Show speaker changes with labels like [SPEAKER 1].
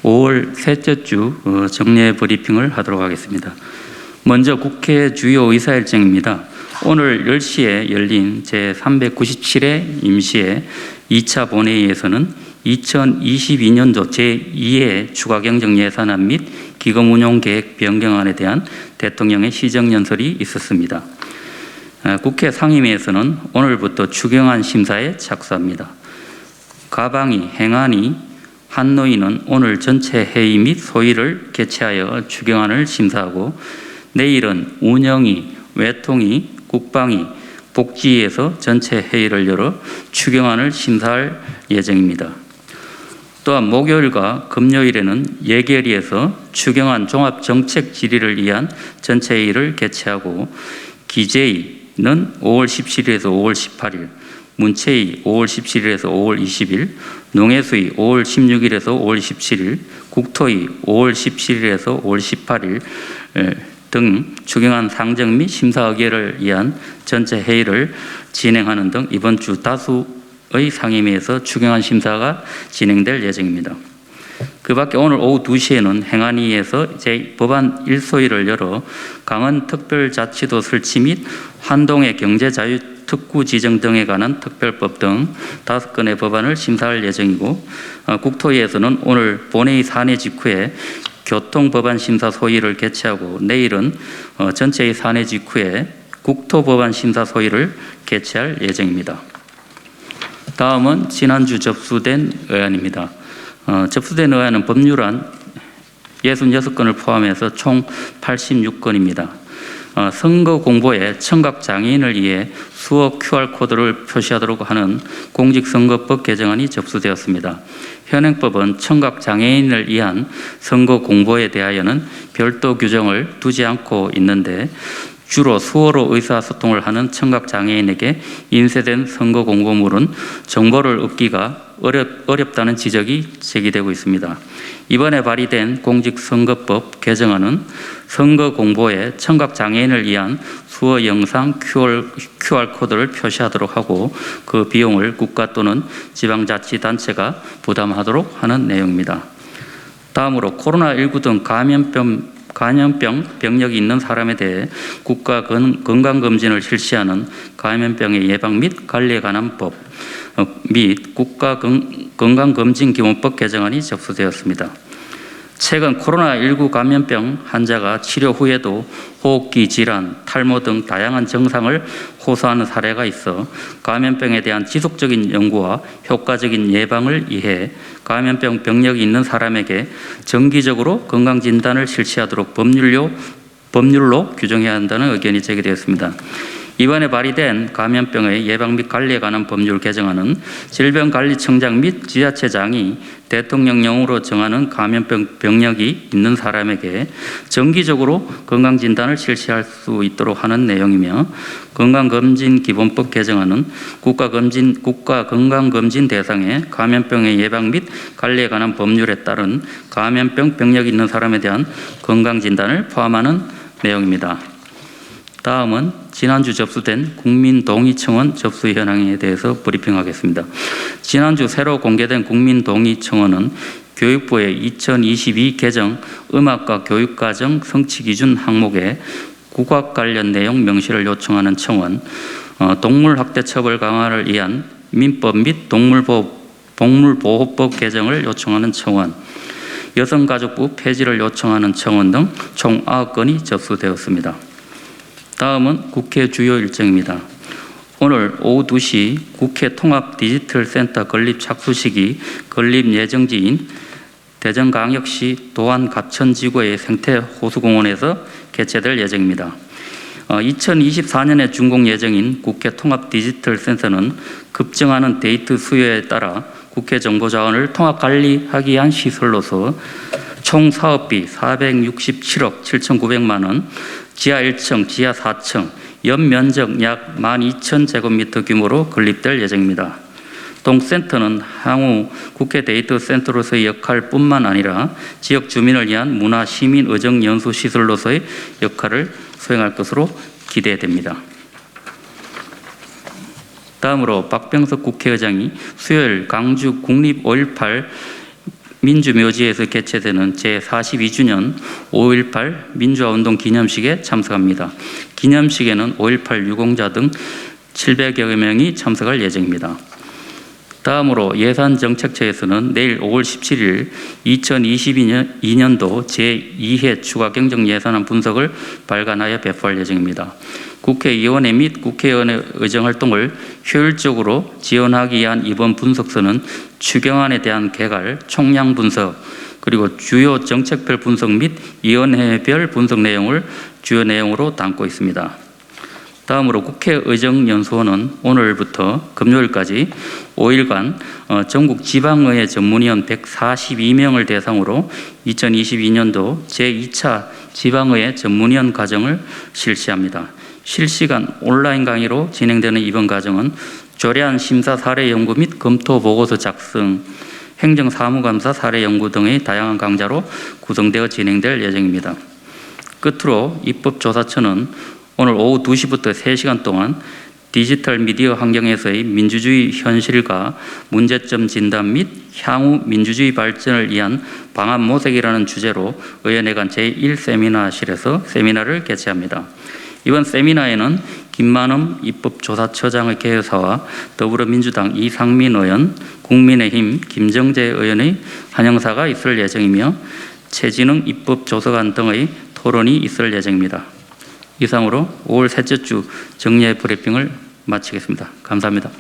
[SPEAKER 1] 5월 셋째 주 정례 브리핑을 하도록 하겠습니다. 먼저 국회 주요 의사일정입니다. 오늘 10시에 열린 제397회 임시회 2차 본회의에서는 2022년도 제2회 추가경정예산안 및 기금운용계획 변경안에 대한 대통령의 시정연설이 있었습니다. 국회 상임위에서는 오늘부터 추경안 심사에 착수합니다. 가방위, 행안위, 한노위는 오늘 전체 회의 및 소위를 개최하여 추경안을 심사하고 내일은 운영위, 외통위, 국방위, 복지위에서 전체 회의를 열어 추경안을 심사할 예정입니다. 또한 목요일과 금요일에는 예결위에서 추경안 종합정책 질의를 위한 전체 회의를 개최하고 기재위는 5월 17일에서 5월 18일, 문체위 5월 17일에서 5월 20일, 농해수위 5월 16일에서 5월 17일, 국토위 5월 17일에서 5월 18일 등 추경안 상정 및 심사 의결을 위한 전체 회의를 진행하는 등 이번 주 다수의 상임위에서 추경안 심사가 진행될 예정입니다. 그 밖에 오늘 오후 2시에는 행안위에서 법안 1소위를 열어 강원특별자치도 설치 및 환동의 경제자유 특구 지정 등에 관한 특별법 등 5건의 법안을 심사할 예정이고, 국토위에서는 오늘 본회의 산회 직후에 교통법안 심사 소위를 개최하고 내일은 전체의 산회 직후에 국토법안 심사 소위를 개최할 예정입니다. 다음은 지난주 접수된 의안입니다. 접수된 의안은 법률안 66건을 포함해서 총 86건입니다. 선거 공보에 청각 장애인을 위해 수어 QR코드를 표시하도록 하는 공직선거법 개정안이 접수되었습니다. 현행법은 청각 장애인을 위한 선거 공보에 대하여는 별도 규정을 두지 않고 있는데 주로 수어로 의사소통을 하는 청각 장애인에게 인쇄된 선거 공보물은 정보를 얻기가 어렵다는 지적이 제기되고 있습니다. 이번에 발의된 공직선거법 개정안은 선거 공보에 청각 장애인을 위한 수어 영상 QR코드를 표시하도록 하고 그 비용을 국가 또는 지방자치단체가 부담하도록 하는 내용입니다. 다음으로 코로나19 등 감염병 병력이 있는 사람에 대해 국가 건강검진을 실시하는 감염병의 예방 및 관리에 관한 법 및 국가 건강검진기본법 개정안이 접수되었습니다. 최근 코로나19 감염병 환자가 치료 후에도 호흡기 질환, 탈모 등 다양한 증상을 호소하는 사례가 있어 감염병에 대한 지속적인 연구와 효과적인 예방을 위해 감염병 병력이 있는 사람에게 정기적으로 건강진단을 실시하도록 법률로 규정해야 한다는 의견이 제기되었습니다. 이번에 발의된 감염병의 예방 및 관리에 관한 법률 개정안은 질병관리청장 및 지자체장이 대통령령으로 정하는 감염병 병력이 있는 사람에게 정기적으로 건강진단을 실시할 수 있도록 하는 내용이며, 건강검진기본법 개정안은 국가 건강검진 대상에 감염병의 예방 및 관리에 관한 법률에 따른 감염병 병력이 있는 사람에 대한 건강진단을 포함하는 내용입니다. 다음은 지난주 접수된 국민동의청원 접수 현황에 대해서 브리핑하겠습니다. 지난주 새로 공개된 국민동의청원은 교육부의 2022 개정 음악과 교육과정 성취기준 항목에 국악 관련 내용 명시를 요청하는 청원, 동물학대 처벌 강화를 위한 민법 및 동물보호법 개정을 요청하는 청원, 여성가족부 폐지를 요청하는 청원 등 총 9건이 접수되었습니다. 다음은 국회 주요 일정입니다. 오늘 오후 2시 국회 통합디지털센터 건립 착수식이 건립 예정지인 대전광역시 도안 가천지구의 생태호수공원에서 개최될 예정입니다. 2024년에 준공 예정인 국회 통합디지털센터는 급증하는 데이터 수요에 따라 국회 정보자원을 통합관리하기 위한 시설로서 총 사업비 467억 7,900만 원, 지하 1층, 지하 4층, 연면적 약 12,000제곱미터 규모로 건립될 예정입니다. 동센터는 향후 국회 데이터 센터로서의 역할뿐만 아니라 지역 주민을 위한 문화 시민 의정 연수 시설로서의 역할을 수행할 것으로 기대됩니다. 다음으로 박병석 국회의장이 수요일 광주 국립 5.18 민주묘지에서 개최되는 제42주년 5.18 민주화운동 기념식에 참석합니다. 기념식에는 5.18 유공자 등 700여 명이 참석할 예정입니다. 다음으로 예산정책처에서는 내일 5월 17일 2022년도 제2회 추가 경정 예산안 분석을 발간하여 배포할 예정입니다. 국회의원회 및 국회의원의 의정활동을 효율적으로 지원하기 위한 이번 분석서는 추경안에 대한 개괄, 총량 분석, 그리고 주요 정책별 분석 및 위원회별 분석 내용을 주요 내용으로 담고 있습니다. 다음으로 국회의정연수원은 오늘부터 금요일까지 5일간 전국 지방의회 전문위원 142명을 대상으로 2022년도 제2차 지방의회 전문위원 과정을 실시합니다. 실시간 온라인 강의로 진행되는 이번 과정은 조례안 심사 사례 연구 및 검토 보고서 작성, 행정사무감사 사례 연구 등의 다양한 강좌로 구성되어 진행될 예정입니다. 끝으로 입법조사처는 오늘 오후 2시부터 3시간 동안 디지털 미디어 환경에서의 민주주의 현실과 문제점 진단 및 향후 민주주의 발전을 위한 방안 모색이라는 주제로 의원회 간 제1세미나실에서 세미나를 개최합니다. 이번 세미나에는 김만흠 입법조사처장의 개요사와 더불어민주당 이상민 의원, 국민의힘 김정재 의원의 환영사가 있을 예정이며 최진흥 입법조사관 등의 토론이 있을 예정입니다. 이상으로 5월 셋째 주 정례 브리핑을 마치겠습니다. 감사합니다.